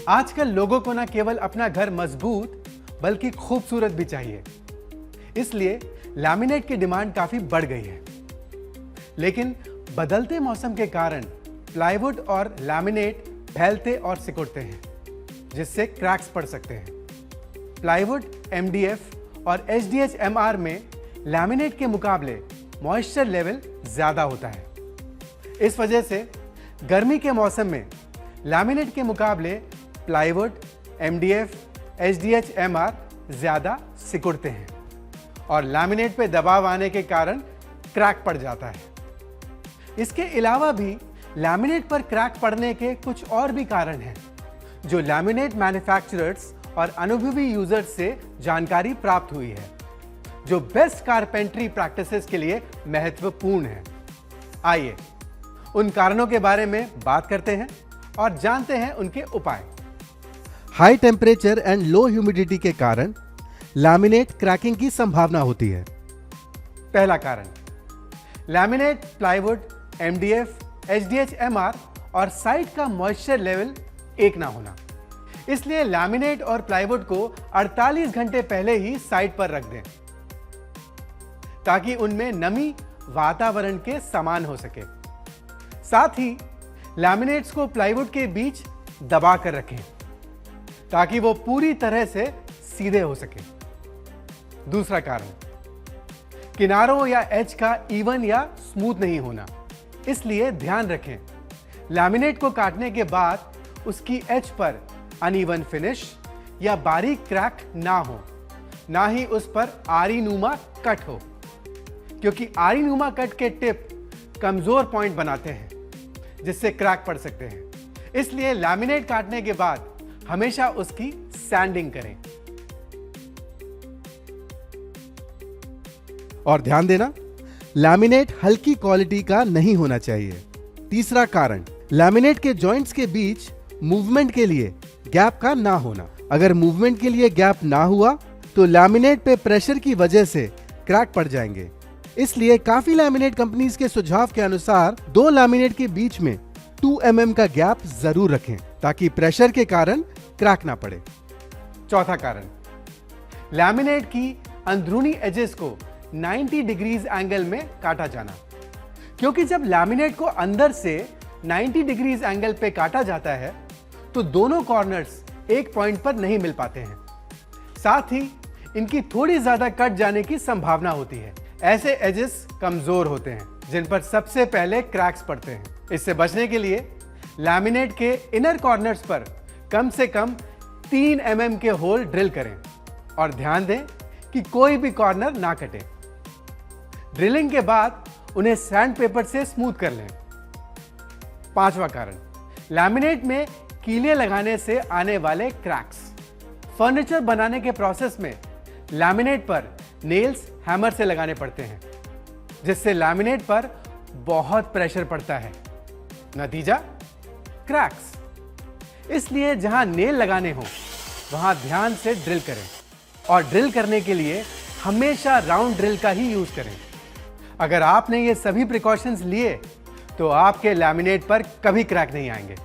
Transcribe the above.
आजकल लोगों को न केवल अपना घर मजबूत बल्कि खूबसूरत भी चाहिए, इसलिए लैमिनेट की डिमांड काफी बढ़ गई है। लेकिन बदलते मौसम के कारण प्लाईवुड और लैमिनेट फैलते और सिकुड़ते हैं, जिससे क्रैक्स पड़ सकते हैं। प्लाईवुड, एमडीएफ और एचडीएच-एमआर में लैमिनेट के मुकाबले मॉइस्चर लेवल ज्यादा होता है। इस वजह से गर्मी के मौसम में लैमिनेट के मुकाबले प्लाईवुड, एमडीएफ, एचडीएच-एमआर ज्यादा सिकुड़ते हैं और लैमिनेट पे दबाव आने के कारण क्रैक पड़ जाता है। इसके अलावा भी लैमिनेट पर क्रैक पड़ने के कुछ और भी कारण हैं, जो लैमिनेट मैन्युफैक्चरर्स और अनुभवी यूजर्स से जानकारी प्राप्त हुई है, जो बेस्ट कारपेंट्री प्रैक्टिसेस के लिए महत्वपूर्ण है। आइए उन कारणों के बारे में बात करते हैं और जानते हैं उनके उपाय। High temperature and low humidity के कारण लैमिनेट क्रैकिंग की संभावना होती है। पहला कारण, लैमिनेट, प्लाईवुड, एमडीएफ, एचडीएच-एमआर और साइट का मॉइस्चर लेवल एक ना होना। इसलिए लैमिनेट और प्लाईवुड को 48 घंटे पहले ही साइट पर रख दें, ताकि उनमें नमी वातावरण के समान हो सके। साथ ही लैमिनेट्स को प्लाईवुड के बीच दबा कर रखें, ताकि वो पूरी तरह से सीधे हो सके। दूसरा कारण, किनारों या एज का इवन या स्मूथ नहीं होना। इसलिए ध्यान रखें, लैमिनेट को काटने के बाद उसकी एज पर अनइवन फिनिश या बारीक क्रैक ना हो, ना ही उस पर आरी नुमा कट हो, क्योंकि आरी नुमा कट के टिप कमजोर पॉइंट बनाते हैं, जिससे क्रैक पड़ सकते हैं। इसलिए लैमिनेट काटने के बाद हमेशा उसकी सैंडिंग करें। और ध्यान देना, लैमिनेट हल्की क्वालिटी का नहीं होना चाहिए। तीसरा कारण, लैमिनेट के जॉइंट्स के बीच मूवमेंट के लिए गैप का ना होना। अगर मूवमेंट के लिए गैप ना हुआ तो लैमिनेट पे प्रेशर की वजह से क्रैक पड़ जाएंगे। इसलिए काफी लैमिनेट कंपनीज के सुझाव के अनुसार दो लैमिनेट के बीच में 2 mm का गैप जरूर रखें, ताकि प्रेशर के कारण क्रैक ना पड़े। चौथा कारण, लैमिनेट की अंदरूनी एजेस को 90 डिग्रीज एंगल में काटा जाना, क्योंकि जब लैमिनेट को अंदर से 90 डिग्रीज एंगल पे काटा जाता है तो दोनों कॉर्नर्स एक पॉइंट पर नहीं मिल पाते हैं। साथ ही इनकी थोड़ी ज्यादा कट जाने की संभावना होती है। ऐसे एजेस कमजोर होते हैं, जिन पर सबसे पहले क्रैक्स पड़ते हैं। इससे बचने के लिए लैमिनेट के इनर कॉर्नर्स पर कम से कम 3 mm के होल ड्रिल करें और ध्यान दें कि कोई भी कॉर्नर ना कटे। ड्रिलिंग के बाद उन्हें सैंड पेपर से स्मूथ कर लें। पांचवा कारण, लैमिनेट में कीलें लगाने से आने वाले क्रैक्स। फर्नीचर बनाने के प्रोसेस में लैमिनेट पर नेल्स हैमर से लगाने पड़ते हैं, जिससे लैमिनेट पर बहुत प्रेशर पड़ता है। नतीजा, क्रैक्स। इसलिए जहां नेल लगाने हो वहां ध्यान से ड्रिल करें और ड्रिल करने के लिए हमेशा राउंड ड्रिल का ही यूज करें। अगर आपने ये सभी प्रिकॉशंस लिए तो आपके लैमिनेट पर कभी क्रैक नहीं आएंगे।